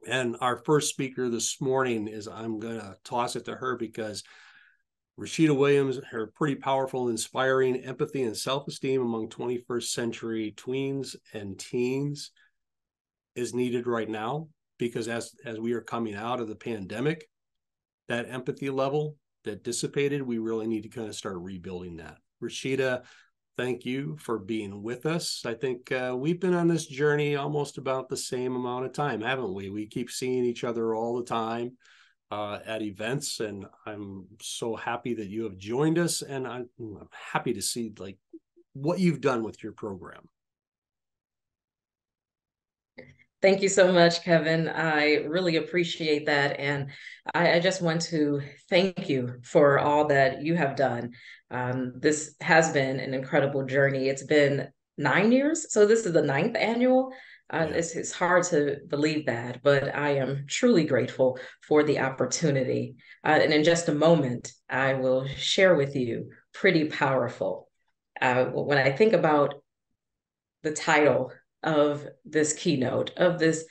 And our first speaker this morning is, I'm going to toss it to her because Rasheda Williams, her pretty powerful, inspiring empathy and self-esteem among 21st century tweens and teens is needed right now, because as we are coming out of the pandemic, that empathy level that dissipated, we really need to kind of start rebuilding that. Rasheda, thank you for being with us. I think we've been on this journey almost about the same amount of time, haven't we? We keep seeing each other all the time at events, and I'm so happy that you have joined us, and I'm happy to see like what you've done with your program. Thank you so much, Kevin. I really appreciate that. And I just want to thank you for all that you have done. This has been an incredible journey. It's been 9 years. So this is the ninth annual. Yeah. It's hard to believe that, but I am truly grateful for the opportunity. And in just a moment, I will share with you Pretty Powerful. When I think about the title of this keynote, of this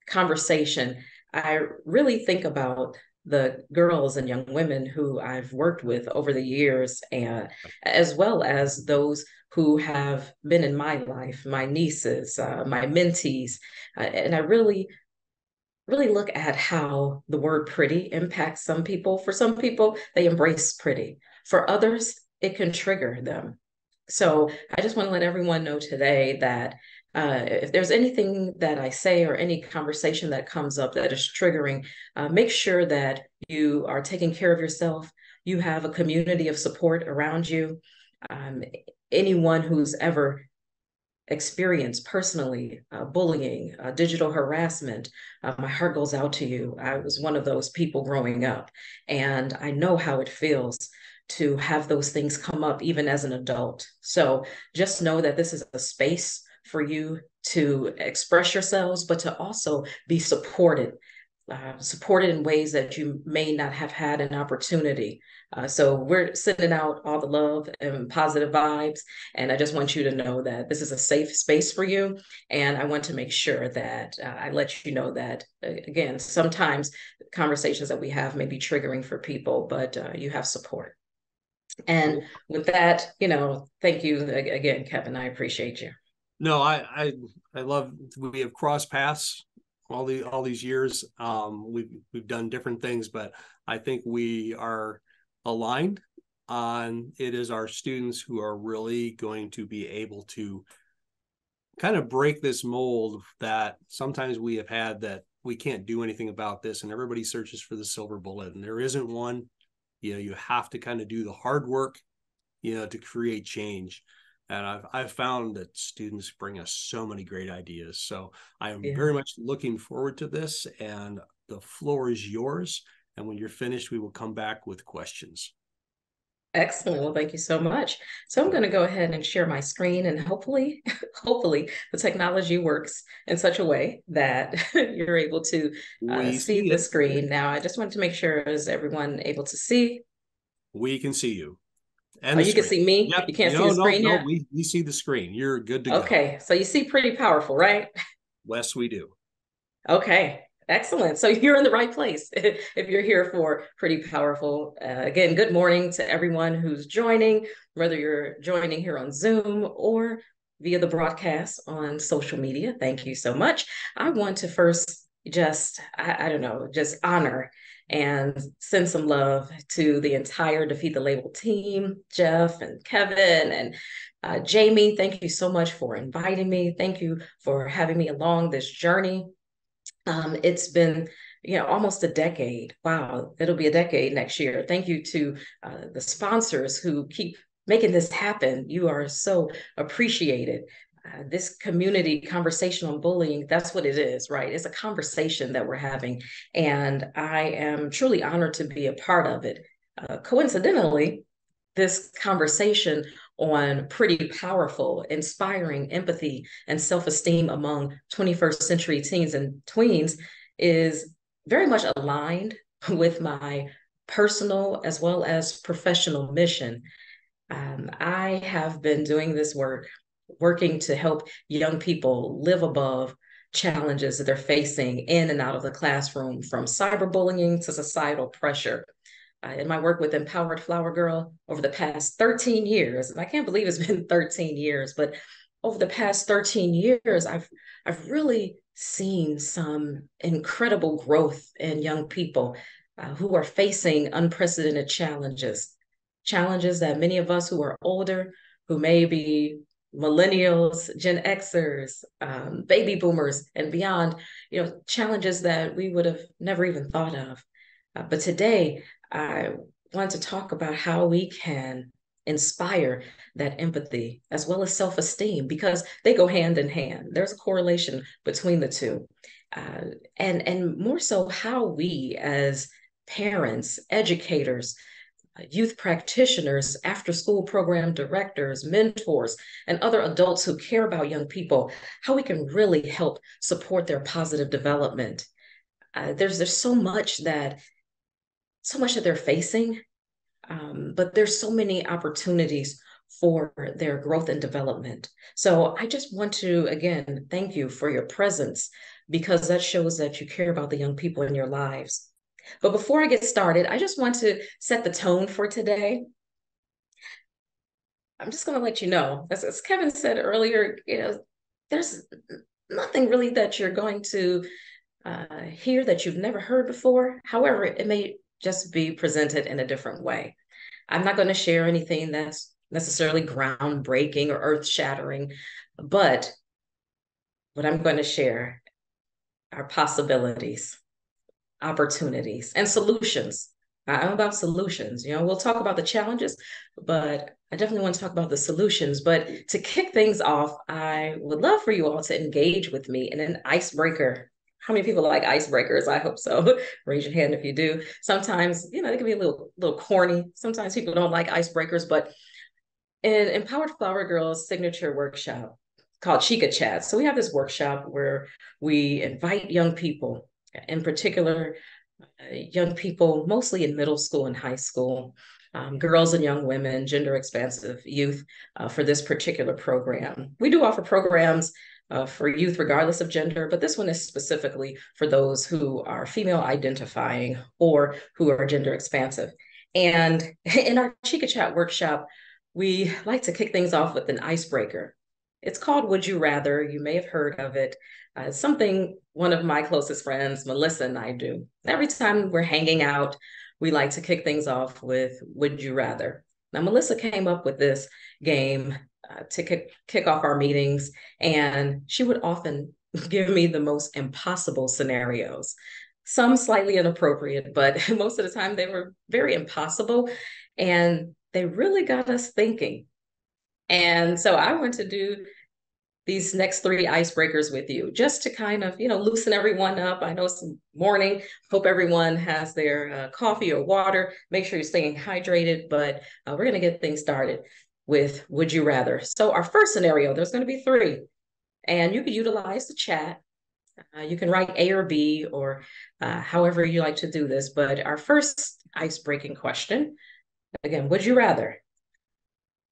conversation, I really think about the girls and young women who I've worked with over the years, and as well as those who have been in my life, my nieces, my mentees. And I really look at how the word pretty impacts some people. For some people, they embrace pretty. For others, it can trigger them. So I just want to let everyone know today that if there's anything that I say or any conversation that comes up that is triggering, make sure that you are taking care of yourself. You have a community of support around you. Um, Anyone who's ever experienced personally bullying, digital harassment, my heart goes out to you. I was one of those people growing up, and I know how it feels to have those things come up even as an adult. So just know that this is a space for you to express yourselves, but to also be supported in ways that you may not have had an opportunity. So we're sending out all the love and positive vibes. And I just want you to know that this is a safe space for you. And I want to make sure that I let you know that, again, sometimes conversations that we have may be triggering for people, but you have support. And Cool. with that, thank you again, Kevin. I appreciate you. No, I love, we have crossed paths all these years. We've done different things, but I think we are aligned on it is our students who are really going to be able to kind of break this mold that sometimes we have had, that we can't do anything about this, and everybody searches for the silver bullet, and there isn't one. You have to kind of do the hard work, to create change. And I've found that students bring us so many great ideas. So I am Yeah. very much looking forward to this, and the floor is yours. And when you're finished, we will come back with questions. Excellent. Well, thank you so much. So I'm going to go ahead and share my screen, and hopefully, hopefully the technology works in such a way that you're able to We see see the it. screen. Now, I just wanted to make sure, is everyone able to see? We can see you and Oh, the you can screen. see me. Yep. You can't see the No, no, screen no. yet? We see the screen. You're good to go. Okay. So you see Pretty Powerful, right? Yes, we do. Okay. Excellent. So you're in the right place if you're here for Pretty Powerful. Again, good morning to everyone who's joining, whether you're joining here on Zoom or via the broadcast on social media. Thank you so much. I want to first I don't know, just honor and send some love to the entire Defeat the Label team, Jeff and Kevin and Jamie. Thank you so much for inviting me. Thank you for having me along this journey. It's been, almost a decade. Wow, it'll be a decade next year. Thank you to the sponsors who keep making this happen. You are so appreciated. This community conversation on bullying, that's what it is, right? It's a conversation that we're having. And I am truly honored to be a part of it. Coincidentally, this conversation on Pretty Powerful, inspiring empathy and self esteem among 21st century teens and tweens is very much aligned with my personal as well as professional mission. I have been doing this work, working to help young people live above challenges that they're facing in and out of the classroom, from cyberbullying to societal pressure. In my work with Empowered Flower Girl over the past 13 years, and I can't believe it's been 13 years, but over the past 13 years, I've really seen some incredible growth in young people who are facing unprecedented challenges, challenges that many of us who are older, who may be millennials, Gen Xers, baby boomers, and beyond, challenges that we would have never even thought of. But today, I want to talk about how we can inspire that empathy as well as self-esteem, because they go hand in hand. There's a correlation between the two. And more so how we as parents, educators, youth practitioners, after school program directors, mentors, and other adults who care about young people, how we can really help support their positive development. There's so much that they're facing, but there's so many opportunities for their growth and development. So I just want to, again, thank you for your presence, because that shows that you care about the young people in your lives. But before I get started, I just want to set the tone for today. I'm just going to let you know, as Kevin said earlier, there's nothing really that you're going to hear that you've never heard before. However, it may just be presented in a different way. I'm not going to share anything that's necessarily groundbreaking or earth-shattering, but what I'm going to share are possibilities, opportunities, and solutions. I'm about solutions. We'll talk about the challenges, but I definitely want to talk about the solutions. But to kick things off, I would love for you all to engage with me in an icebreaker. How many people like icebreakers? I hope so. Raise your hand if you do. Sometimes, they can be a little corny. Sometimes people don't like icebreakers, but in Empowered Flower Girl's signature workshop called Chica Chat. So we have this workshop where we invite young people, in particular, young people mostly in middle school and high school, girls and young women, gender expansive youth, for this particular program. We do offer programs for youth regardless of gender, but this one is specifically for those who are female identifying or who are gender expansive. And in our Chica Chat workshop, we like to kick things off with an icebreaker. It's called Would You Rather. You may have heard of it. It's something one of my closest friends, Melissa, and I do. Every time we're hanging out, we like to kick things off with Would You Rather. Now, Melissa came up with this game to kick off our meetings, and she would often give me the most impossible scenarios. Some slightly inappropriate, but most of the time they were very impossible, and they really got us thinking. And so I want to do these next three icebreakers with you, just to kind of, loosen everyone up. I know it's morning. Hope everyone has their coffee or water. Make sure you're staying hydrated, but we're going to get things started with Would You Rather. So our first scenario, there's going to be three, and you can utilize the chat. You can write A or B, or however you like to do this. But our first icebreaking question, again, would you rather?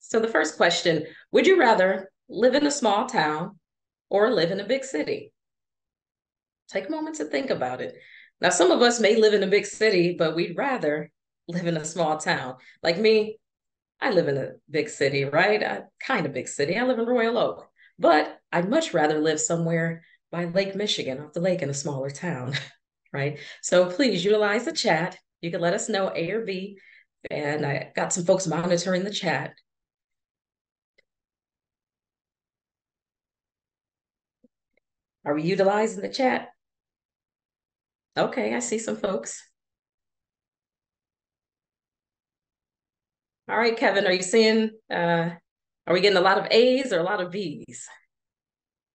So the first question, would you rather live in a small town or live in a big city? Take a moment to think about it. Now, some of us may live in a big city, but we'd rather live in a small town. Like me, I live in a big city, right? Kind of big city. I live in Royal Oak, but I'd much rather live somewhere by Lake Michigan, off the lake in a smaller town, right? So please utilize the chat. You can let us know A or B. And I got some folks monitoring the chat. Are we utilizing the chat? Okay, I see some folks. All right, Kevin, are you seeing, are we getting a lot of A's or a lot of B's?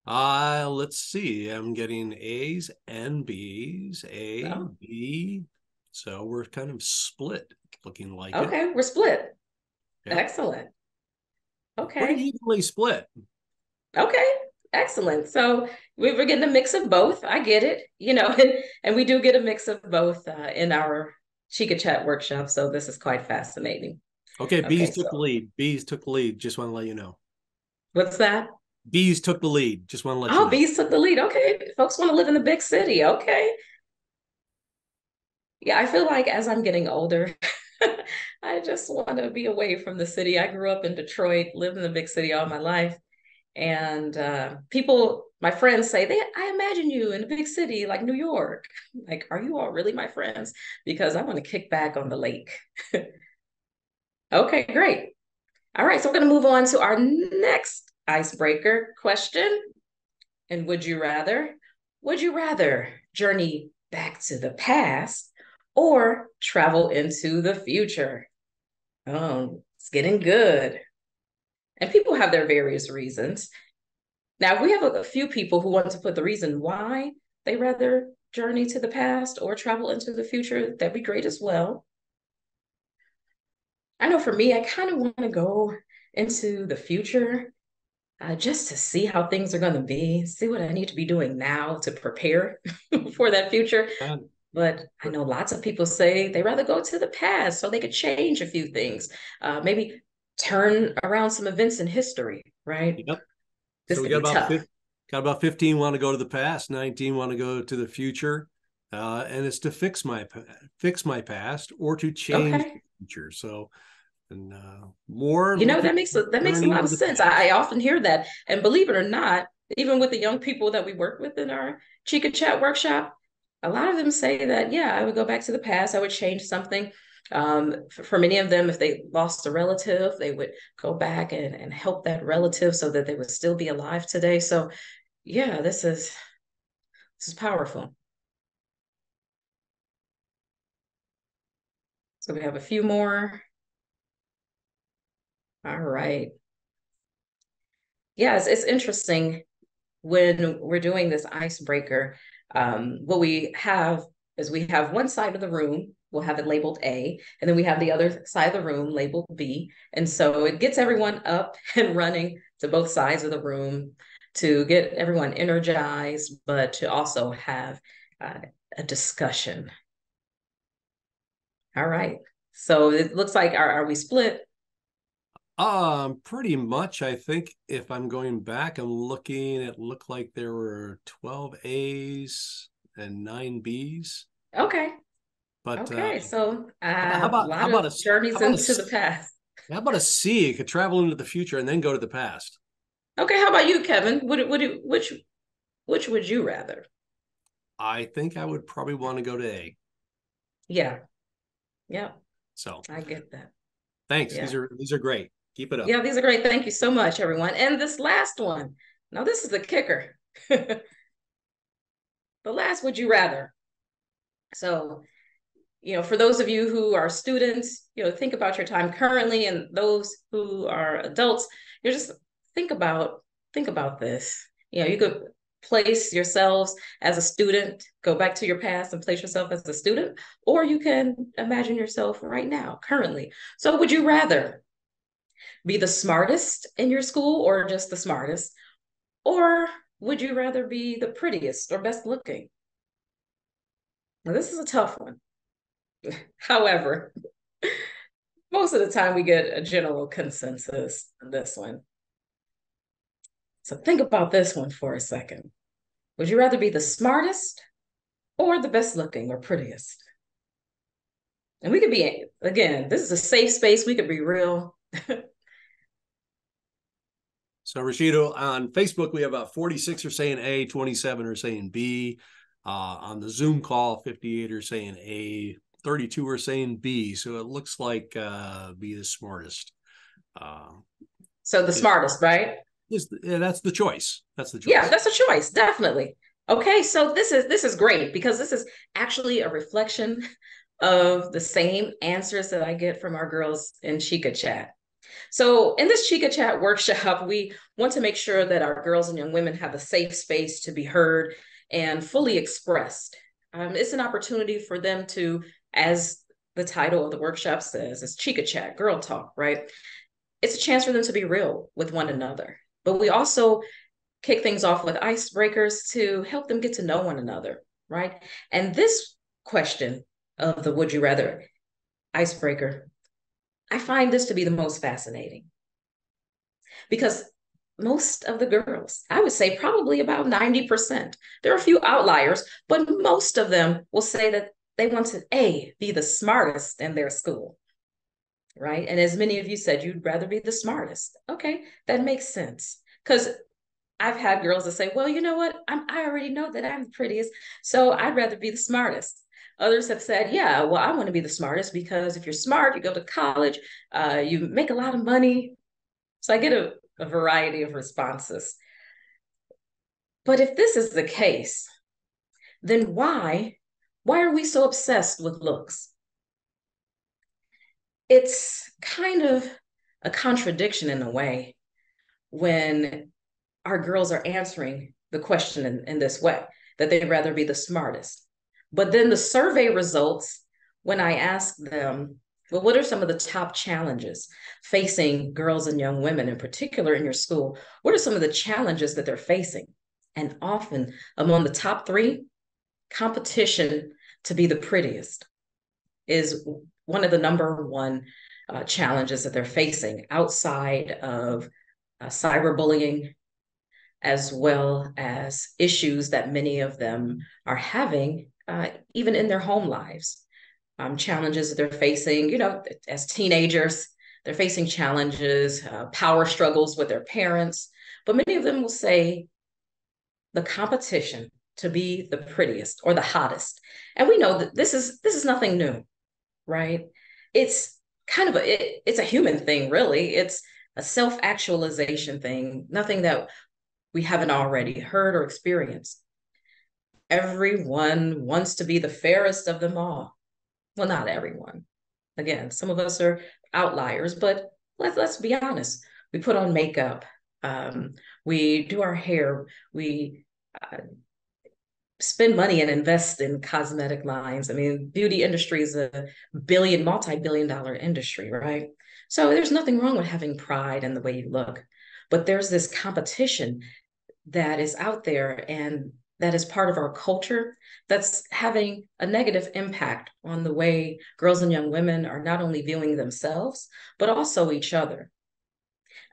Let's see. I'm getting A's and B's, Oh. B. So we're kind of split, looking like it. Okay, we're split. Yeah. Excellent. Pretty Okay. evenly split. Okay. Excellent. So we're getting a mix of both. I get it, and we do get a mix of both in our Chica Chat workshop. So this is quite fascinating. Okay, Okay, B's took so the lead. B's took the lead. Just want to let you know. what's that? Bees took the lead. Just want to let you Oh, know. bees took the lead. Okay. Folks want to live in the big city. Okay. Yeah, I feel like as I'm getting older, I just want to be away from the city. I grew up in Detroit, lived in the big city all my life. And people, my friends say, I imagine you in a big city like New York. Like, are you all really my friends? Because I want to kick back on the lake. Okay, great. All right, so we're going to move on to our next icebreaker question. And would you rather journey back to the past or travel into the future? Oh, it's getting good. And people have their various reasons. Now, we have a few people who want to put the reason why they rather journey to the past or travel into the future. That'd be great as well. I know for me, I kind of want to go into the future just to see how things are going to be, see what I need to be doing now to prepare for that future. And But I know lots of people say they rather go to the past so they could change a few things, maybe turn around some events in history, right? yep. This So we could be tough. got about 15 want to go to the past, 19 want to go to the future. And it's to fix my past or to change the Okay. future. So and more You know, looking that makes a journey lot into of the sense. past. I often hear that. And believe it or not, even with the young people that we work with in our Chica Chat workshop, a lot of them say that, yeah, I would go back to the past. I would change something. For many of them, if they lost a relative, they would go back and help that relative so that they would still be alive today. So yeah, this is powerful. So we have a few more. All right. Yeah, it's interesting when we're doing this icebreaker, what we have is we have one side of the room, we'll have it labeled A, and then we have the other side of the room labeled B. And so it gets everyone up and running to both sides of the room to get everyone energized, but to also have uh, a discussion. All right. So it looks like, are we split? Pretty much. I think if I'm going back, I'm looking. It looked like there were 12 A's and 9 B's. Okay. But Okay. So a how lot about of a how journeys about into the past. how about a C? It could travel into the future and then go to the past. Okay, how about you, Kevin? Which would you rather? I think I would probably want to go to A. Yeah, yeah, So I get that. thanks. Yeah. These are great. Keep it up. Yeah, these are great. Thank you so much, everyone. And this last one. Now, this is the kicker. The last would you rather. So, for those of you who are students, think about your time currently, and those who are adults, just think about think about this. You could place yourselves as a student, go back to your past and place yourself as a student, or you can imagine yourself right now, currently. So would you rather be the smartest in your school or just the smartest? Or would you rather be the prettiest or best looking? Now, this is a tough one. However, most of the time we get a general consensus on this one. So think about this one for a second. Would you rather be the smartest or the best looking or prettiest? And we could be, again, this is a safe space. We could be real. So Rashida, on Facebook, we have about 46 are saying A, 27 are saying B. On the Zoom call, 58 are saying A, 32 are saying B. So it looks like be the smartest. So the Is, smartest, right? yeah, that's the choice. That's the Yeah, choice. that's a choice, definitely. Okay, so this is great because this is actually a reflection of the same answers that I get from our girls in Chica Chat. So, in this Chica Chat workshop, we want to make sure that our girls and young women have a safe space to be heard and fully expressed. It's an opportunity for them to, as the title of the workshop says, it's Chica Chat, girl talk, right? It's a chance for them to be real with one another. But we also kick things off with icebreakers to help them get to know one another, right? And this question of the would you rather icebreaker, I find this to be the most fascinating because most of the girls, I would say probably about 90%. There are a few outliers, but most of them will say that they want to be the smartest in their school, right? And as many of you said, you'd rather be the smartest. Okay, that makes sense. Because I've had girls that say, well, you know what? I already know that I'm the prettiest, so I'd rather be the smartest. Others have said, yeah, well, I want to be the smartest because if you're smart, you go to college, you make a lot of money. So I get a variety of responses. But if this is the case, then why are we so obsessed with looks? It's kind of a contradiction in a way when our girls are answering the question in this way, that they'd rather be the smartest. But then the survey results, when I ask them, well, what are some of the top challenges facing girls and young women, in particular in your school? What are some of the challenges that they're facing? And often among the top three, competition to be the prettiest is one of the number one challenges that they're facing outside of cyberbullying, as well as issues that many of them are having, even in their home lives. Challenges that they're facing, as teenagers, they're facing challenges, power struggles with their parents. But many of them will say the competition to be the prettiest or the hottest. And we know that this is nothing new, right? It's kind of it's a human thing, really. It's a self-actualization thing, nothing that we haven't already heard or experienced. Everyone wants to be the fairest of them all. Well, not everyone. Again, some of us are outliers, but let's be honest. We put on makeup, we do our hair, we spend money and invest in cosmetic lines. I mean, beauty industry is a multi-billion-dollar industry, right? So there's nothing wrong with having pride in the way you look, but there's this competition that is out there and that is part of our culture that's having a negative impact on the way girls and young women are not only viewing themselves, but also each other.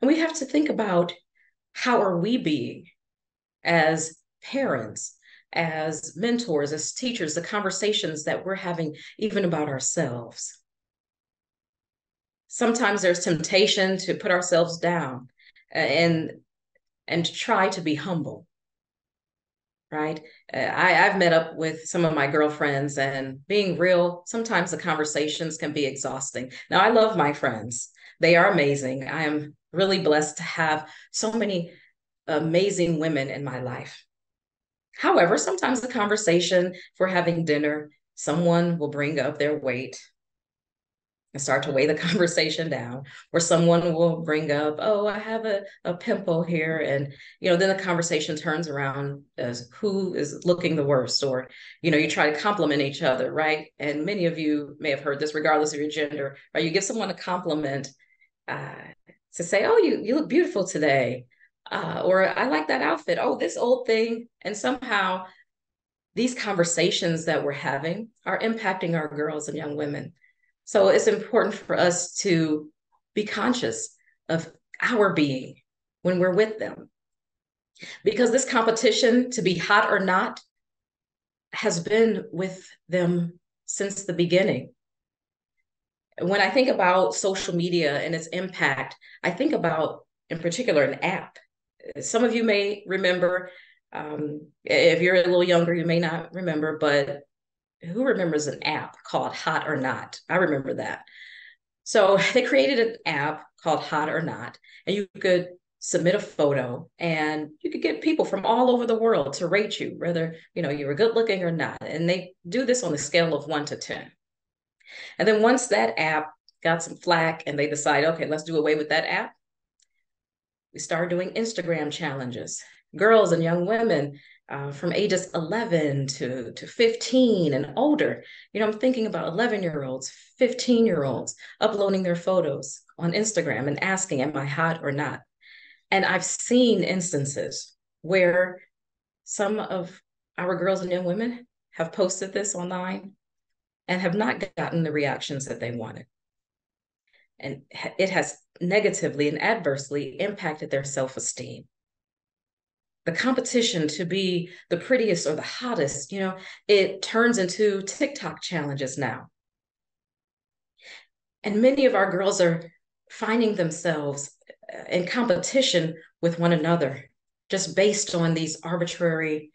And we have to think about, how are we being as parents, as mentors, as teachers, the conversations that we're having even about ourselves. Sometimes there's temptation to put ourselves down and try to be humble, right? I've met up with some of my girlfriends, and being real, sometimes the conversations can be exhausting. Now, I love my friends. They are amazing. I am really blessed to have so many amazing women in my life. However, sometimes the conversation, if we're having dinner, someone will bring up their weight and start to weigh the conversation down, or someone will bring up, oh, I have a pimple here. And, then the conversation turns around as who is looking the worst, or, you try to compliment each other, right? And many of you may have heard this, regardless of your gender, right? You give someone a compliment to say, oh, you look beautiful today. Or I like that outfit. Oh, this old thing. And somehow these conversations that we're having are impacting our girls and young women. So it's important for us to be conscious of our being when we're with them. Because this competition to be hot or not has been with them since the beginning. When I think about social media and its impact, I think about, in particular, an app. Some of you may remember, if you're a little younger, you may not remember, but who remembers an app called Hot or Not? I remember that. So they created an app called Hot or Not, and you could submit a photo and you could get people from all over the world to rate you, whether you were good looking or not. And they do this on a scale of 1 to 10. And then once that app got some flack and they decide, okay, let's do away with that app, we started doing Instagram challenges. Girls and young women from ages 11 to 15 and older. I'm thinking about 11-year-olds, 15-year-olds uploading their photos on Instagram and asking, am I hot or not? And I've seen instances where some of our girls and young women have posted this online and have not gotten the reactions that they wanted. And it has negatively and adversely impacted their self-esteem. The competition to be the prettiest or the hottest, it turns into TikTok challenges now. And many of our girls are finding themselves in competition with one another, just based on these arbitrary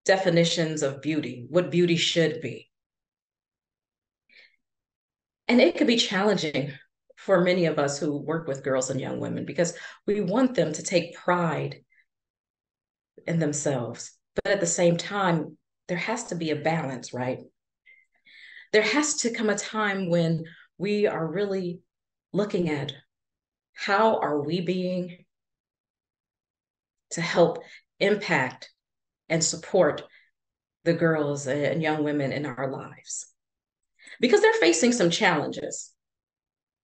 definitions of beauty, what beauty should be. And it could be challenging for many of us who work with girls and young women because we want them to take pride in themselves. But at the same time, there has to be a balance, right? There has to come a time when we are really looking at how are we being to help impact and support the girls and young women in our lives. Because they're facing some challenges,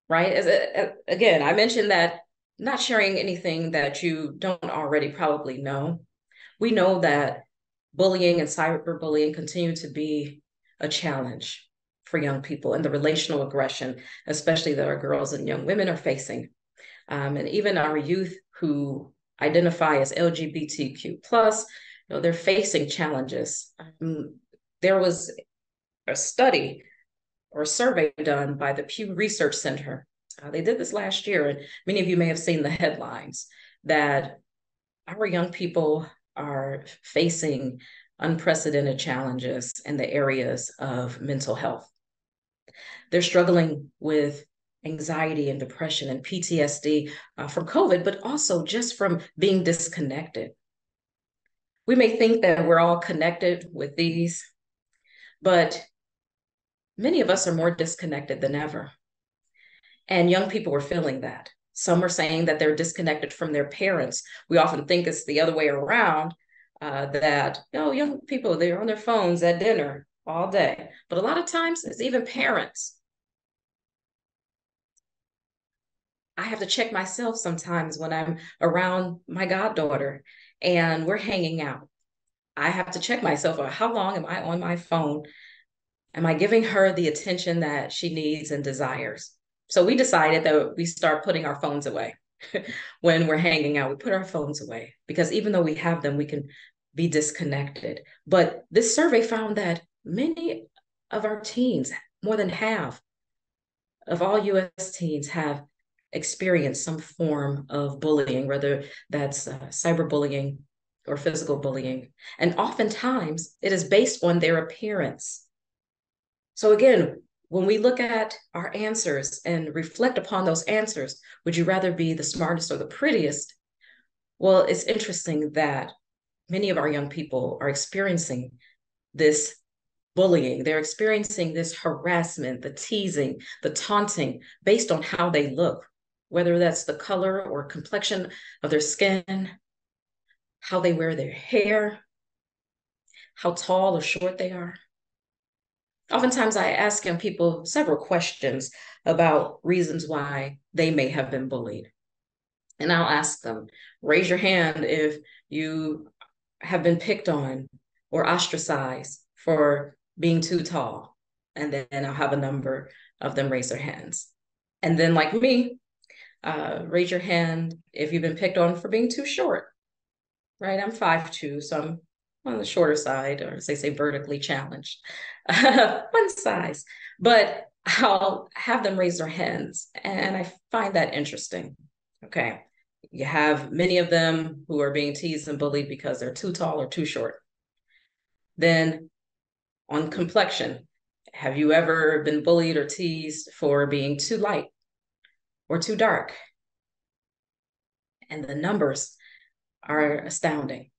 right? Again, I mentioned that not sharing anything that you don't already probably know. We know that bullying and cyberbullying continue to be a challenge for young people, and the relational aggression, especially that our girls and young women are facing. And even our youth who identify as LGBTQ+, they're facing challenges. There was a study or a survey done by the Pew Research Center. They did this last year, and many of you may have seen the headlines that our young people are facing unprecedented challenges in the areas of mental health. They're struggling with anxiety and depression and PTSD from COVID, but also just from being disconnected. We may think that we're all connected with these, but many of us are more disconnected than ever. And young people are feeling that. Some are saying that they're disconnected from their parents. We often think it's the other way around, that, young people, they're on their phones at dinner all day. But a lot of times it's even parents. I have to check myself sometimes when I'm around my goddaughter and we're hanging out. I have to check myself on how long am I on my phone? Am I giving her the attention that she needs and desires? So we decided that we start putting our phones away when we're hanging out. We put our phones away because even though we have them, we can be disconnected. But this survey found that many of our teens, more than half of all US teens, have experienced some form of bullying, whether that's cyberbullying or physical bullying. And oftentimes it is based on their appearance. So again, when we look at our answers and reflect upon those answers, would you rather be the smartest or the prettiest? Well, it's interesting that many of our young people are experiencing this bullying. They're experiencing this harassment, the teasing, the taunting based on how they look, whether that's the color or complexion of their skin, how they wear their hair, how tall or short they are. Oftentimes I ask young people several questions about reasons why they may have been bullied. And I'll ask them, raise your hand if you have been picked on or ostracized for being too tall. And then I'll have a number of them raise their hands. And then like me, raise your hand if you've been picked on for being too short, right? I'm 5'2", so I'm on the shorter side, or as they say, vertically challenged, one size. But I'll have them raise their hands, and I find that interesting. Okay, you have many of them who are being teased and bullied because they're too tall or too short. Then on complexion, have you ever been bullied or teased for being too light or too dark? And the numbers are astounding.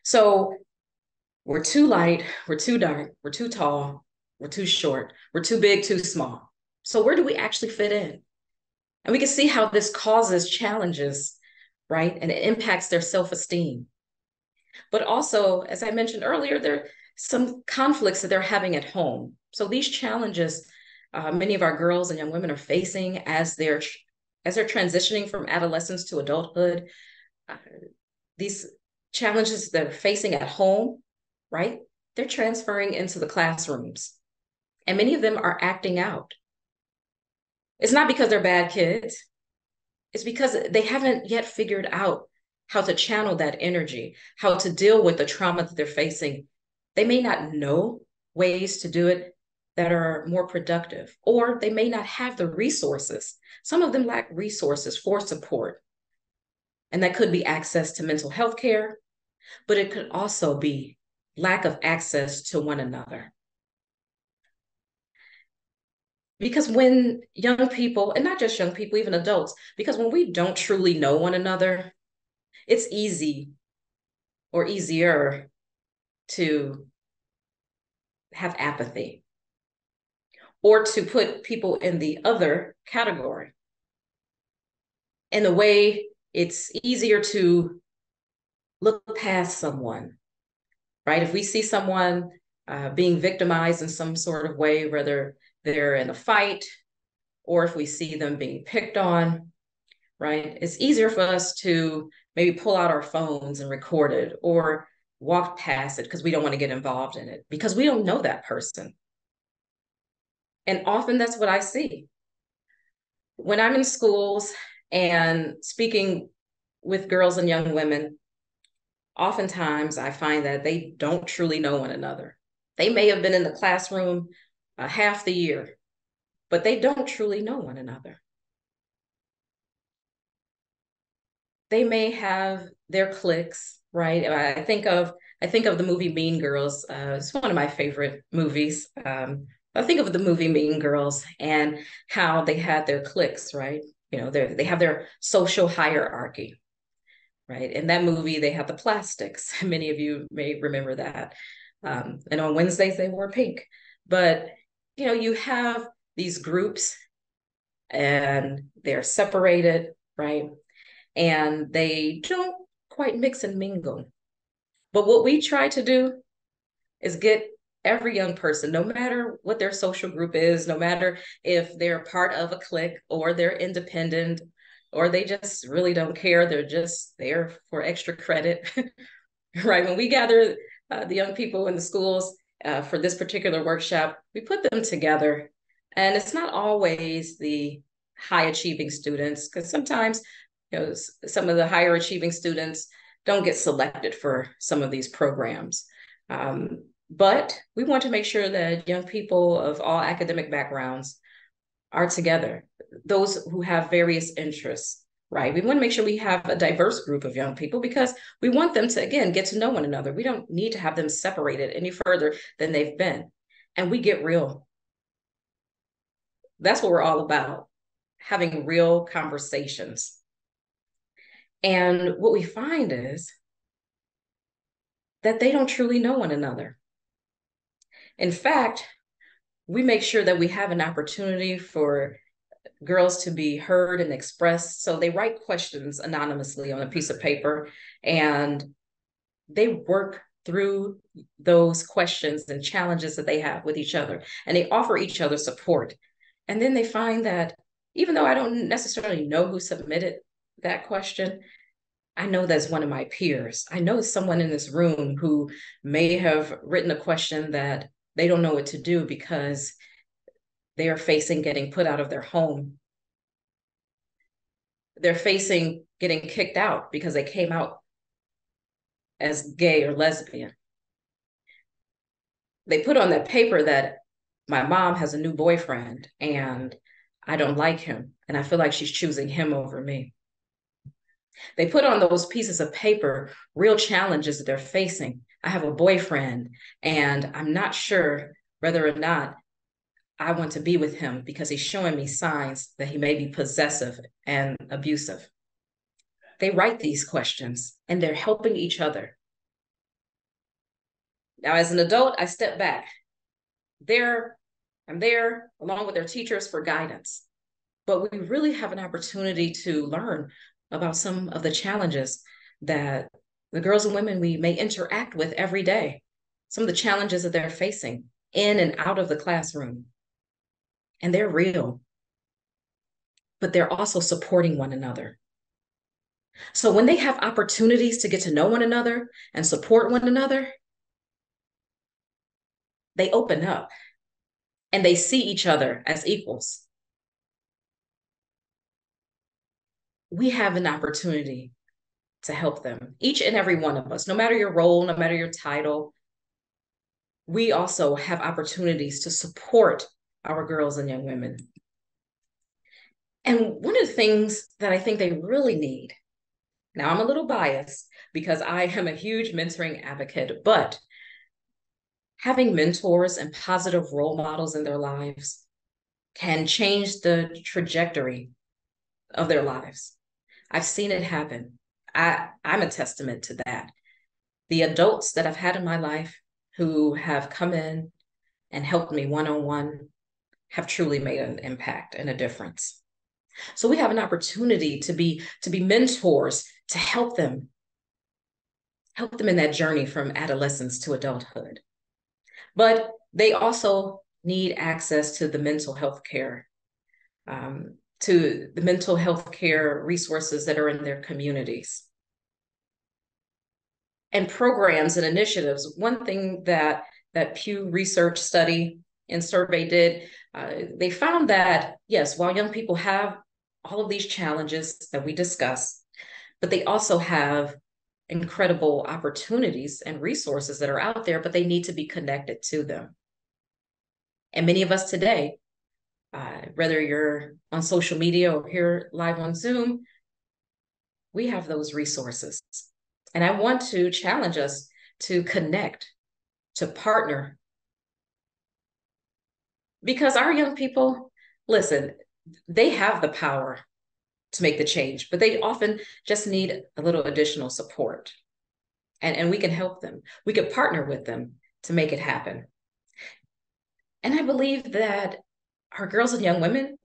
So we're too light, we're too dark, we're too tall, we're too short, we're too big, too small. So where do we actually fit in? And we can see how this causes challenges, right? And it impacts their self-esteem. But also, as I mentioned earlier, there are some conflicts that they're having at home. So these challenges, many of our girls and young women are facing as they're transitioning from adolescence to adulthood. These challenges they're facing at home, right? They're transferring into the classrooms. And many of them are acting out. It's not because they're bad kids. It's because they haven't yet figured out how to channel that energy, how to deal with the trauma that they're facing. They may not know ways to do it that are more productive, or they may not have the resources. Some of them lack resources for support. And that could be access to mental health care, but it could also be lack of access to one another. Because when young people, and not just young people, even adults, because when we don't truly know one another, it's easy or easier to have apathy or to put people in the other category. In a way, it's easier to look past someone, right? If we see someone being victimized in some sort of way, whether they're in a fight or if we see them being picked on, right? It's easier for us to maybe pull out our phones and record it or walk past it because we don't want to get involved in it because we don't know that person. And often that's what I see. When I'm in schools and speaking with girls and young women, oftentimes I find that they don't truly know one another. They may have been in the classroom half the year, but they don't truly know one another. They may have their cliques, right? I think of the movie Mean Girls. It's one of my favorite movies. I think of the movie Mean Girls and how they had their cliques, right? You know, they have their social hierarchy, right? In that movie, they have the plastics. Many of you may remember that. And on Wednesdays, they wore pink. But, you know, you have these groups and they're separated, right? And they don't quite mix and mingle. But what we try to do is get every young person, no matter what their social group is, no matter if they're part of a clique or they're independent or they just really don't care, they're just there for extra credit, right? When we gather the young people in the schools for this particular workshop, we put them together. And it's not always the high achieving students, because sometimes you know, some of the higher achieving students don't get selected for some of these programs. But we want to make sure that young people of all academic backgrounds are together, those who have various interests, right? We want to make sure we have a diverse group of young people because we want them to, again, get to know one another. We don't need to have them separated any further than they've been. And we get real. That's what we're all about, having real conversations. And what we find is that they don't truly know one another. In fact, we make sure that we have an opportunity for girls to be heard and expressed. So they write questions anonymously on a piece of paper and they work through those questions and challenges that they have with each other. And they offer each other support. And then they find that even though I don't necessarily know who submitted that question, I know that's one of my peers. I know someone in this room who may have written a question that they don't know what to do because they are facing getting put out of their home. They're facing getting kicked out because they came out as gay or lesbian. They put on that paper that my mom has a new boyfriend and I don't like him and I feel like she's choosing him over me. They put on those pieces of paper real challenges that they're facing. I have a boyfriend and I'm not sure whether or not I want to be with him because he's showing me signs that he may be possessive and abusive. They write these questions and they're helping each other. Now, as an adult, I step back. I'm there along with their teachers for guidance. But we really have an opportunity to learn about some of the challenges that the girls and women we may interact with every day, some of the challenges that they're facing in and out of the classroom. And they're real, but they're also supporting one another. So when they have opportunities to get to know one another and support one another, they open up and they see each other as equals. we have an opportunity to help them. Each and every one of us, no matter your role, no matter your title, we also have opportunities to support our girls and young women. And one of the things that I think they really need, now I'm a little biased because I am a huge mentoring advocate, but having mentors and positive role models in their lives can change the trajectory of their lives. I've seen it happen. I'm a testament to that. The adults that I've had in my life who have come in and helped me one-on-one have truly made an impact and a difference. So we have an opportunity to be mentors, to help them in that journey from adolescence to adulthood. But they also need access to the mental health care, to the mental health care resources that are in their communities. And programs and initiatives. One thing that Pew Research study and survey did, they found that, yes, while young people have all of these challenges that we discuss, but they also have incredible opportunities and resources that are out there, but they need to be connected to them. And many of us today, whether you're on social media or here live on Zoom, we have those resources. And I want to challenge us to connect, to partner. Because our young people, listen, they have the power to make the change, but they often just need a little additional support. And we can help them. We can partner with them to make it happen. And I believe that our girls and young women,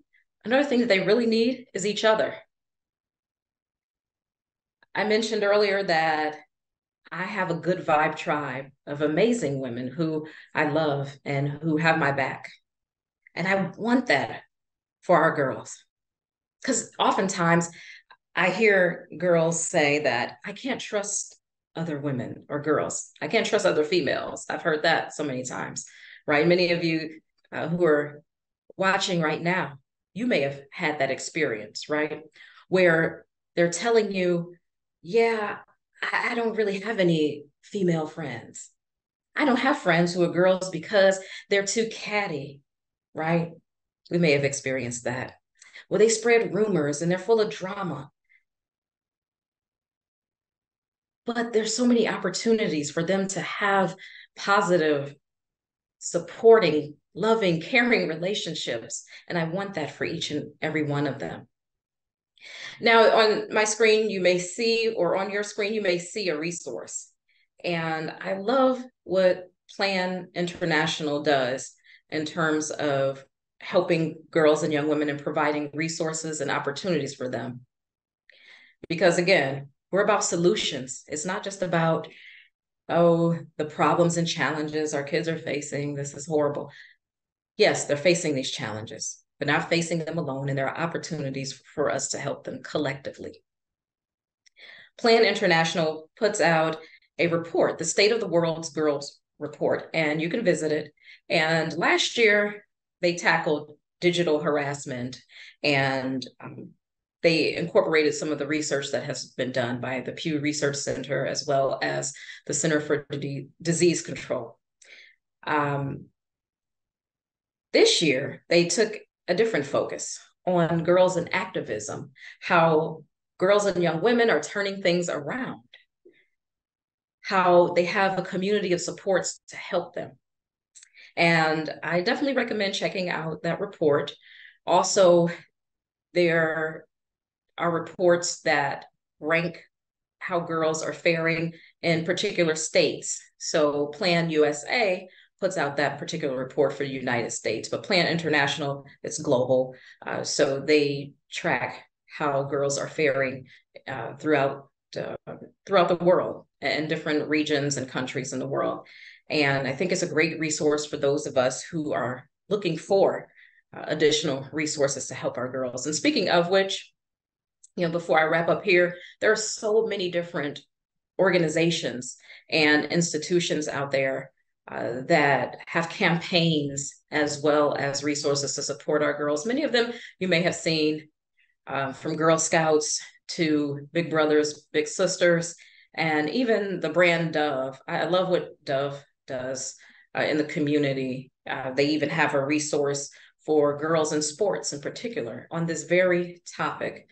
another thing that they really need is each other. I mentioned earlier that I have a good vibe tribe of amazing women who I love and who have my back. And I want that for our girls. Because oftentimes I hear girls say that I can't trust other women or girls. I can't trust other females. I've heard that so many times, right? Many of you who are watching right now, you may have had that experience, right? Where they're telling you, yeah, I don't really have any female friends. I don't have friends who are girls because they're too catty, right? We may have experienced that. Well, they spread rumors and they're full of drama. But there's so many opportunities for them to have positive, supporting, loving, caring relationships. And I want that for each and every one of them. Now, on my screen, you may see, or on your screen, you may see a resource. And I love what Plan International does in terms of helping girls and young women and providing resources and opportunities for them. Because again, we're about solutions. It's not just about, oh, the problems and challenges our kids are facing. This is horrible. Yes, they're facing these challenges, but not facing them alone. And there are opportunities for us to help them collectively. Plan International puts out a report, the State of the World's Girls Report, and you can visit it. And last year, they tackled digital harassment, and they incorporated some of the research that has been done by the Pew Research Center as well as the Center for Disease Control. This year, they took a different focus on girls and activism, how girls and young women are turning things around, how they have a community of supports to help them. And I definitely recommend checking out that report. Also, there are reports that rank how girls are faring in particular states. So Plan USA puts out that particular report for the United States, but Plan International, it's global. So they track how girls are faring throughout the world and different regions and countries in the world. And I think it's a great resource for those of us who are looking for additional resources to help our girls. And speaking of which, before I wrap up here, there are so many different organizations and institutions out there that have campaigns as well as resources to support our girls. Many of them you may have seen from Girl Scouts to big brothers, big sisters, and even the brand Dove. I love what Dove does in the community. They even have a resource for girls in sports in particular on this very topic,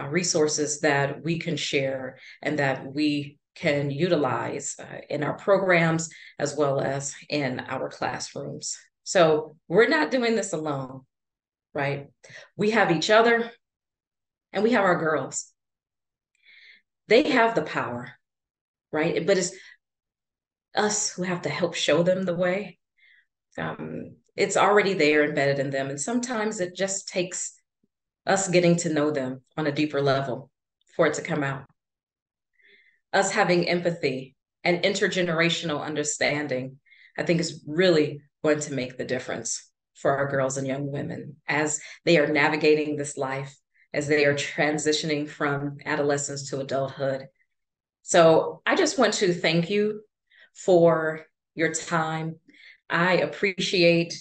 resources that we can share and that we can utilize in our programs as well as in our classrooms. So we're not doing this alone, right? We have each other and we have our girls. They have the power, right? But it's us who have to help show them the way. It's already there embedded in them. And sometimes it just takes us getting to know them on a deeper level for it to come out. Us having empathy and intergenerational understanding, I think is really going to make the difference for our girls and young women as they are navigating this life, as they are transitioning from adolescence to adulthood. So I just want to thank you for your time. I appreciate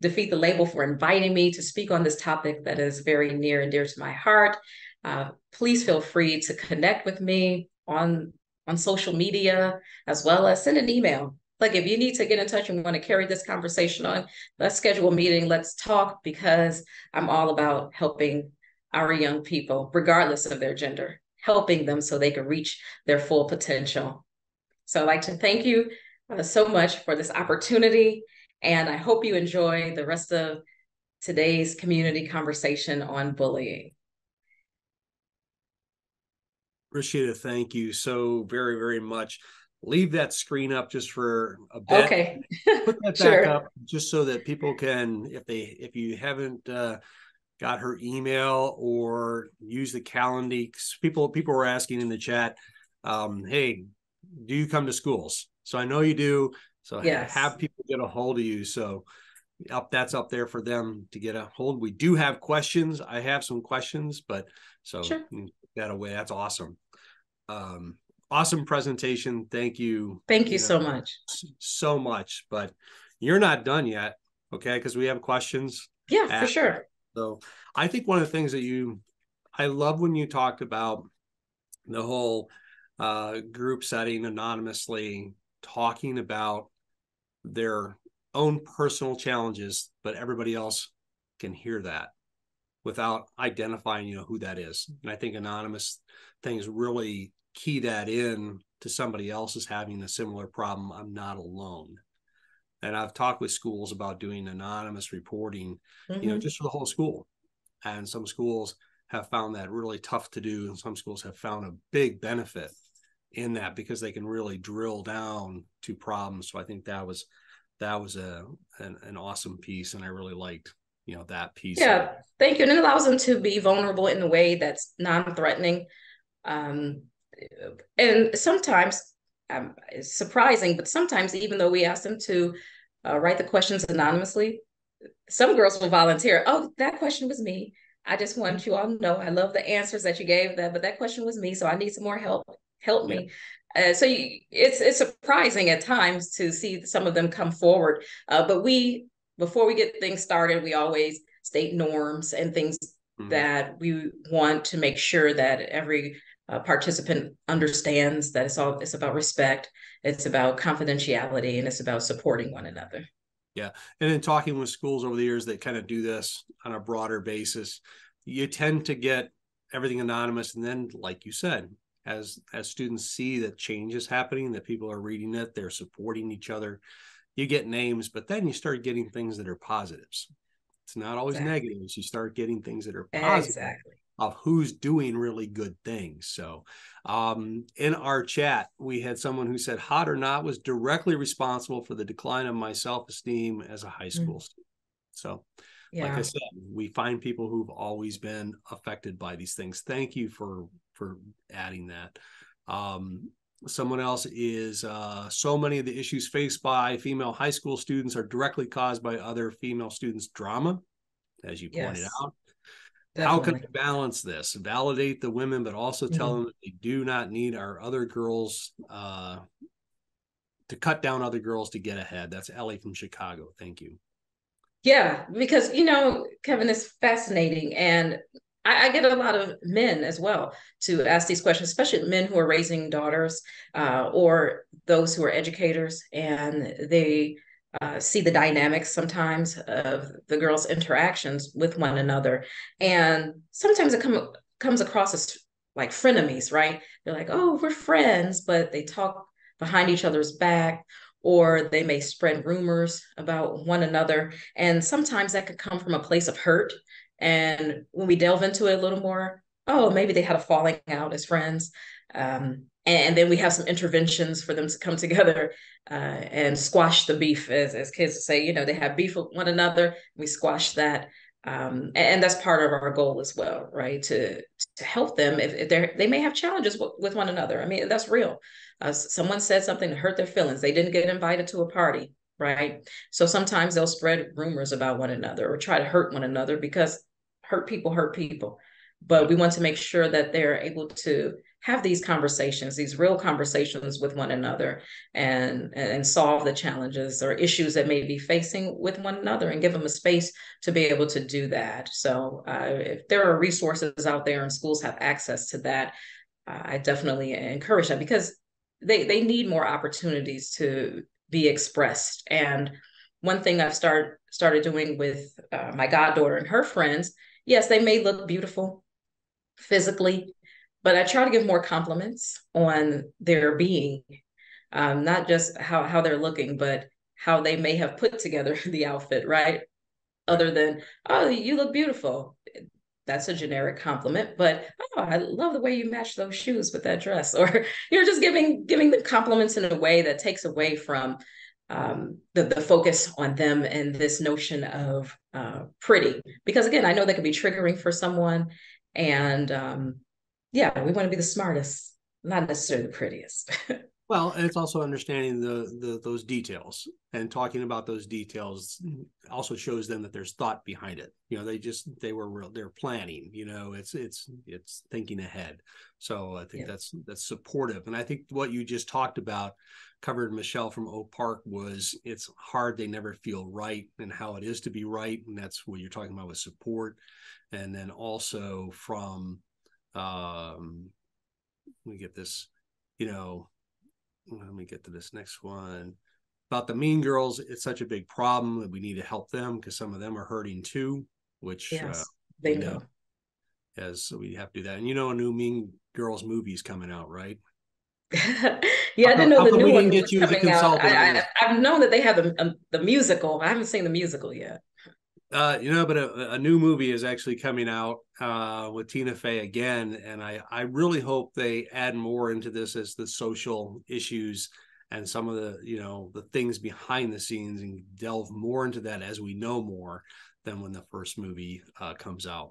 Defeat the Label for inviting me to speak on this topic that is very near and dear to my heart. Please feel free to connect with me on social media, as well as send an email. Like if you need to get in touch and want to carry this conversation on, let's schedule a meeting, let's talk, because I'm all about helping our young people, regardless of their gender, helping them so they can reach their full potential. So I'd like to thank you so much for this opportunity. And I hope you enjoy the rest of today's community conversation on bullying. Rasheda, thank you so very, very much. Leave that screen up just for a bit. Okay. Put that back up just so that people can, if you haven't got her email or use the calendar. People were asking in the chat, hey, do you come to schools? So I know you do. So yes, have people get a hold of you. So that's up there for them to get a hold. We do have questions. I have some questions, but so sure. that away. That's awesome. Awesome presentation. Thank you. Thank you so much. So much, but you're not done yet. Okay. Because we have questions. Yeah, for sure. So I think one of the things that I love when you talked about the whole group setting anonymously, talking about their own personal challenges, but everybody else can hear that without identifying, who that is. And I think anonymous things really key that in to somebody else is having a similar problem. I'm not alone. And I've talked with schools about doing anonymous reporting, just for the whole school. And some schools have found that really tough to do. And some schools have found a big benefit in that because they can really drill down to problems. So I think that was an awesome piece. And I really liked, that piece. Yeah, thank you. And it allows them to be vulnerable in a way that's non-threatening. And sometimes it's surprising, but sometimes even though we ask them to write the questions anonymously, some girls will volunteer. Oh, that question was me. I just want you all to know I love the answers that you gave but that question was me. So I need some more help. Help me. It's surprising at times to see some of them come forward. But before we get things started, we always state norms and things that we want to make sure that every participant understands that it's about respect, it's about confidentiality, and it's about supporting one another. Yeah. And in talking with schools over the years that kind of do this on a broader basis, you tend to get everything anonymous. And then, like you said, as students see that change is happening, that people are reading it, they're supporting each other, you get names, but then you start getting things that are positives. It's not always negatives. You start getting things that are positive of who's doing really good things. So in our chat, we had someone who said, hot or not, was directly responsible for the decline of my self-esteem as a high school student. So like I said, we find people who've always been affected by these things. Thank you for adding that. Someone else is, so many of the issues faced by female high school students are directly caused by other female students' drama, as you pointed out. Definitely. How can we balance this? Validate the women, but also tell them that they do not need our other girls to cut down other girls to get ahead. That's Ellie from Chicago. Thank you. Yeah, because, Kevin, it's fascinating. And I get a lot of men as well to ask these questions, especially men who are raising daughters or those who are educators, and they see the dynamics sometimes of the girls' interactions with one another. And sometimes it comes across as like frenemies, right? They're like, oh, we're friends, but they talk behind each other's back, or they may spread rumors about one another. And sometimes that could come from a place of hurt. And when we delve into it a little more, oh, maybe they had a falling out as friends. And then we have some interventions for them to come together and squash the beef, as kids say, you know, they have beef with one another. We squash that. And that's part of our goal as well, right? To help them if they may have challenges with one another. I mean, that's real. Someone said something to hurt their feelings. They didn't get invited to a party, right? So sometimes they'll spread rumors about one another or try to hurt one another because hurt people hurt people. But we want to make sure that they're able to have these conversations, these real conversations with one another, and solve the challenges or issues that may be facing with one another, and give them a space to be able to do that. So if there are resources out there and schools have access to that, I definitely encourage that, because they need more opportunities to be expressed. And one thing I've started doing with my goddaughter and her friends, yes, they may look beautiful physically, but I try to give more compliments on their being, not just how they're looking, but how they may have put together the outfit, right? Right. Other than, oh, you look beautiful. That's a generic compliment, but oh, I love the way you match those shoes with that dress. Or you're just giving them compliments in a way that takes away from the focus on them and this notion of pretty. Because again, I know that can be triggering for someone, and yeah, we want to be the smartest, not necessarily the prettiest. Well, and it's also understanding the those details, and talking about those details also shows them that there's thought behind it. You know, they're planning. You know, it's thinking ahead. So I think Yeah. that's supportive. And I think what you just talked about, covered Michelle from Oak Park, was it's hard, they never feel right, and how it is to be right, and that's what you're talking about with support. And then also from we get this, you know, let me get to this next one about the mean girls. It's such a big problem that we need to help them, because some of them are hurting too, which Yes. we know, Bingo. as so we have to do that. And you know, a new Mean Girls movie is coming out, right? Yeah, I didn't know How the come new we one didn't get was you as a coming out. consultant on this? I've known that they have the musical. I haven't seen the musical yet. You know, but a new movie is actually coming out with Tina Fey again, and I really hope they add more into this, as the social issues and some of the, you know, the things behind the scenes, and delve more into that as we know more than when the first movie comes out.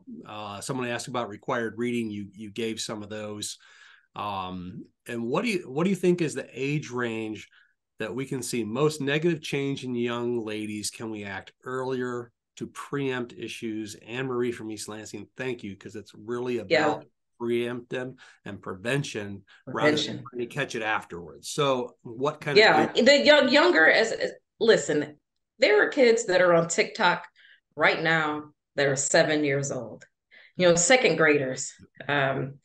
Someone asked about required reading. You gave some of those. And what do you think is the age range that we can see most negative change in young ladies? Can we act earlier to preempt issues? Anne Marie from East Lansing, thank you, because it's really Yeah, about preempt them and prevention rather than prevention. trying to catch it afterwards. So what kind of age? Yeah, the younger as listen, there are kids that are on TikTok right now that are 7 years old. You know, second graders. Um,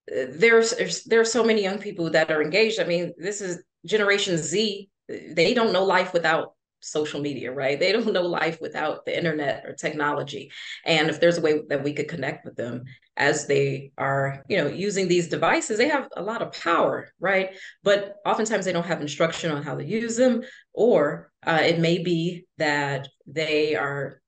there are so many young people that are engaged. I mean, this is Generation Z. They don't know life without social media, right? They don't know life without the internet or technology. And if there's a way that we could connect with them as they are, you know, using these devices, they have a lot of power, right? But oftentimes they don't have instruction on how to use them, or it may be that they are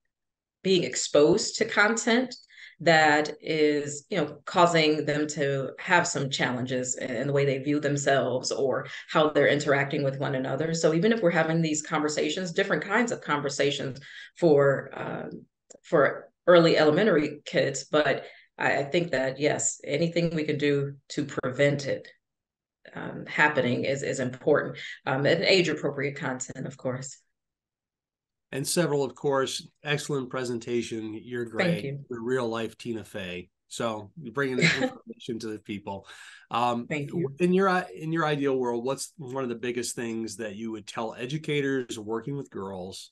being exposed to content that is, you know, causing them to have some challenges in the way they view themselves or how they're interacting with one another. So even if we're having these conversations, different kinds of conversations for early elementary kids, but I think that yes, anything we can do to prevent it happening is important. And age appropriate content, of course. And several, of course, excellent presentation. You're Thank great. you. You're real life Tina Fey. So you're bringing the information to the people. Thank you. In your ideal world, what's one of the biggest things that you would tell educators working with girls?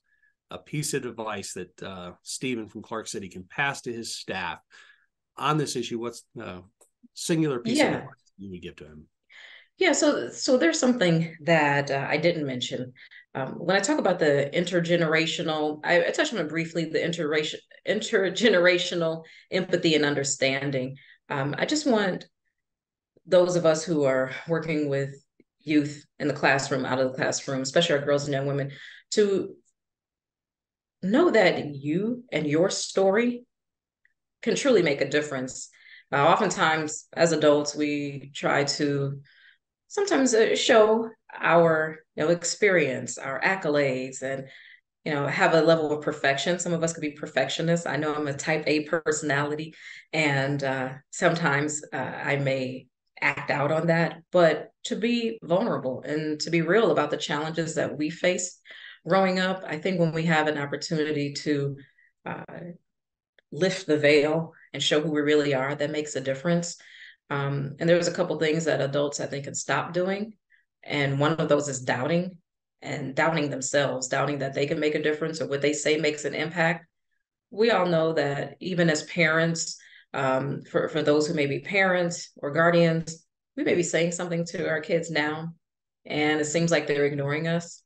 A piece of advice that Stephen from Clark City can pass to his staff on this issue, what's the singular piece of Yeah. advice you would give to him? Yeah, so there's something that I didn't mention. When I talk about the intergenerational, I touched on it briefly, the intergenerational empathy and understanding. I just want those of us who are working with youth in the classroom, out of the classroom, especially our girls and young women, to know that you and your story can truly make a difference. Oftentimes, as adults, we try to sometimes show our experience, our accolades, and have a level of perfection. Some of us could be perfectionists. I know I'm a type A personality, and sometimes I may act out on that. But to be vulnerable and to be real about the challenges that we face growing up, I think when we have an opportunity to uh, lift the veil and show who we really are, that makes a difference. And there's a couple things that adults, I think, can stop doing. And one of those is doubting, and doubting themselves, doubting that they can make a difference or what they say makes an impact. We all know that even as parents, for those who may be parents or guardians, we may be saying something to our kids now, and it seems like they're ignoring us.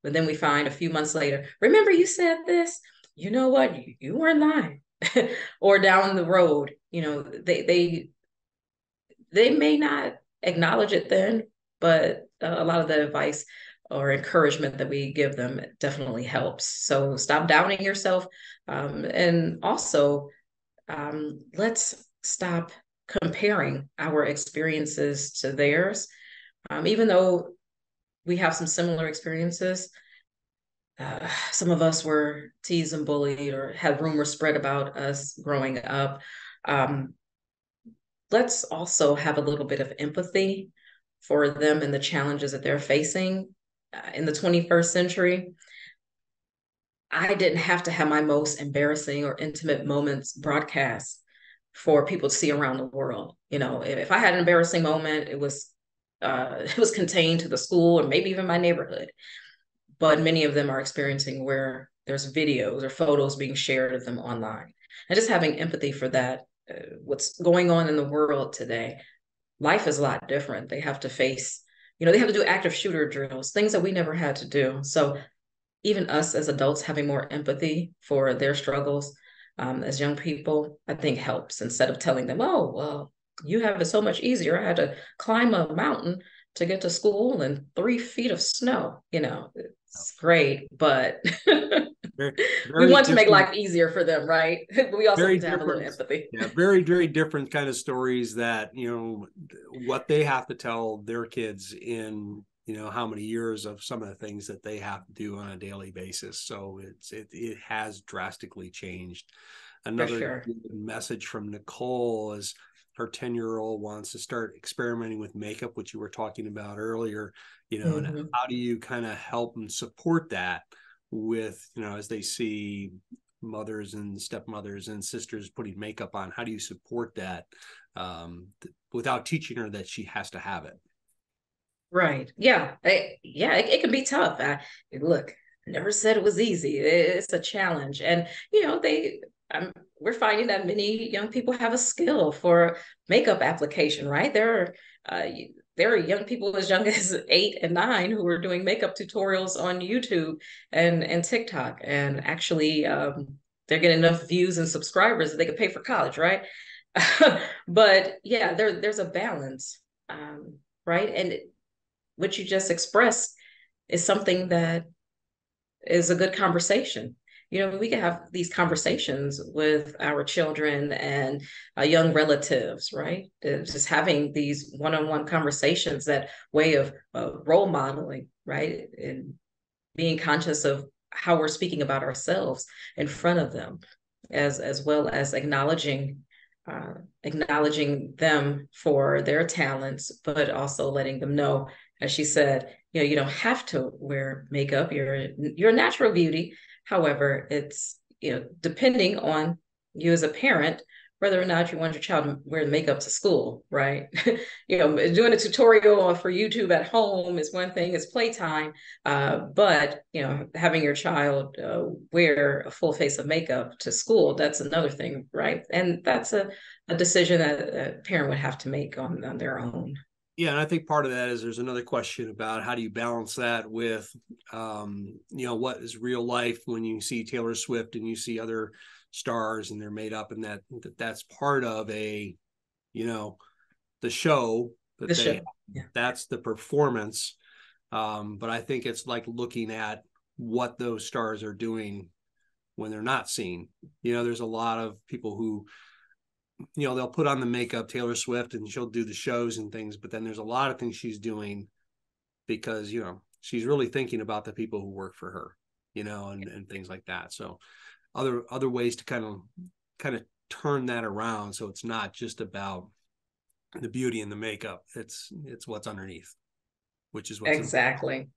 But then we find a few months later, remember you said this? You know what? You weren't lying. Or down the road, they may not acknowledge it then, but a lot of the advice or encouragement that we give them definitely helps. So stop doubting yourself. And also, let's stop comparing our experiences to theirs. Even though we have some similar experiences, some of us were teased and bullied or had rumors spread about us growing up. Um, let's also have a little bit of empathy for them and the challenges that they're facing in the 21st century. I didn't have to have my most embarrassing or intimate moments broadcast for people to see around the world. If I had an embarrassing moment, it was contained to the school or maybe even my neighborhood. But many of them are experiencing where there's videos or photos being shared of them online. And just having empathy for that, what's going on in the world today, life is a lot different. They have to face, they have to do active shooter drills, things that we never had to do. So even us as adults having more empathy for their struggles as young people, I think helps instead of telling them, oh, well, you have it so much easier. I had to climb a mountain to get to school and 3 feet of snow. It's great, but Very, we very want to make different. life easier for them, right? But we also Very need to have a little different. empathy. Yeah, very, very different kind of stories that, what they have to tell their kids in, how many years of some of the things that they have to do on a daily basis. So it has drastically changed. For Another sure. message from Nicole is her 10-year-old wants to start experimenting with makeup, which you were talking about earlier, and Mm-hmm. how do you kind of help and support that with, as they see mothers and stepmothers and sisters putting makeup on, how do you support that without teaching her that she has to have it? Right. Yeah. It can be tough. Look, I never said it was easy. It's a challenge. And, we're finding that many young people have a skill for makeup application, right? Uh, there are young people as young as 8 and 9 who are doing makeup tutorials on YouTube and TikTok. And actually, they're getting enough views and subscribers that they could pay for college, right? But yeah, there's a balance, right? And what you just expressed is something that is a good conversation. We can have these conversations with our children and young relatives, right? Just having these one-on-one conversations, that way of role modeling, right? And being conscious of how we're speaking about ourselves in front of them, as well as acknowledging them for their talents, but also letting them know, as she said, you don't have to wear makeup. You're a natural beauty. However, it's depending on you as a parent, whether or not you want your child to wear makeup to school, right? Doing a tutorial for YouTube at home is one thing, it's playtime. But having your child wear a full face of makeup to school, that's another thing, right? And that's a decision that a parent would have to make on their own. Yeah, and I think part of that is there's another question about how do you balance that with, what is real life when you see Taylor Swift and you see other stars and they're made up, and that's part of the show that The show. they Yeah. that's the performance. But I think it's like looking at what those stars are doing when they're not seen. There's a lot of people who they'll put on the makeup, Taylor Swift, and she'll do the shows and things, but then there's a lot of things she's doing because she's really thinking about the people who work for her, and things like that. So other ways to kind of turn that around, so it's not just about the beauty and the makeup, it's what's underneath, which is what's Exactly.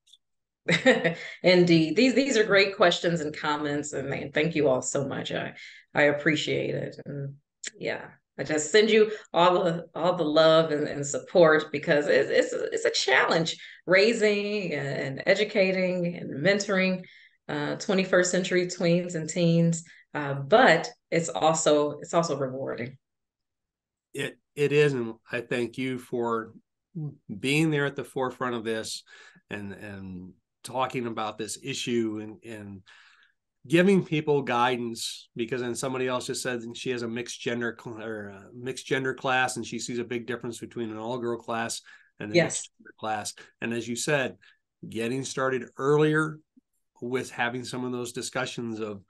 Indeed. These are great questions and comments, and man, thank you all so much. I appreciate it. And yeah, I just send you all the love and support, because it's a challenge raising and educating and mentoring 21st century tweens and teens. But it's also rewarding. it is, and I thank you for being there at the forefront of this and talking about this issue and giving people guidance, because then somebody else just said she has a mixed gender class, and she sees a big difference between an all-girl class and a Yes. mixed gender class. And as you said, getting started earlier with having some of those discussions of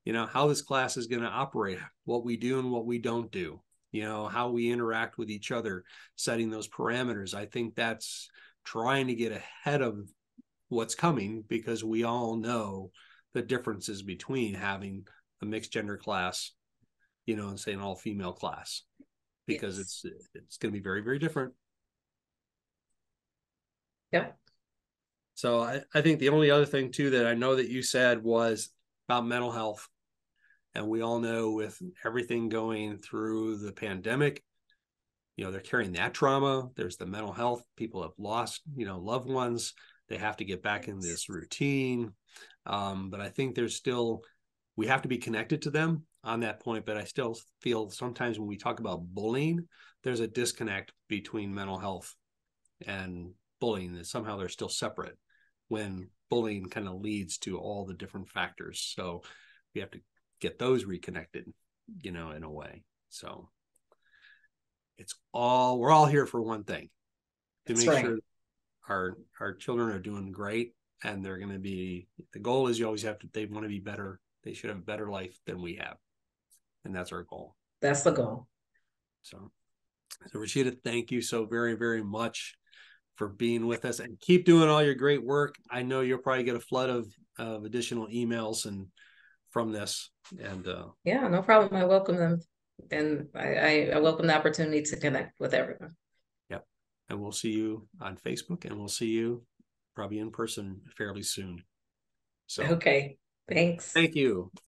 how this class is going to operate, what we do and what we don't do, how we interact with each other, setting those parameters. I think that's trying to get ahead of what's coming, because we all know the differences between having a mixed gender class, and say an all female class, because Yes. it's going to be very, very different. Yep. So I think the only other thing too that I know that you said was about mental health. And we all know, with everything going through the pandemic, they're carrying that trauma. There's the mental health. People have lost, loved ones. They have to get back in this routine. But I think we have to be connected to them on that point. But I still feel sometimes when we talk about bullying, there's a disconnect between mental health and bullying, that somehow they're still separate, when bullying kind of leads to all the different factors. So we have to get those reconnected, in a way. So we're all here for one thing, to That's make right. sure our children are doing great, and they're going to be, the goal is, you always have to, they want to be better. They should have a better life than we have. And that's our goal. That's the goal. So Rasheda, thank you so very, very much for being with us, and keep doing all your great work. I know you'll probably get a flood of additional emails and from this. And Yeah, no problem. I welcome them. And I welcome the opportunity to connect with everyone. Yep. And we'll see you on Facebook, and we'll see you probably in person fairly soon. So Okay. Thanks. thank you.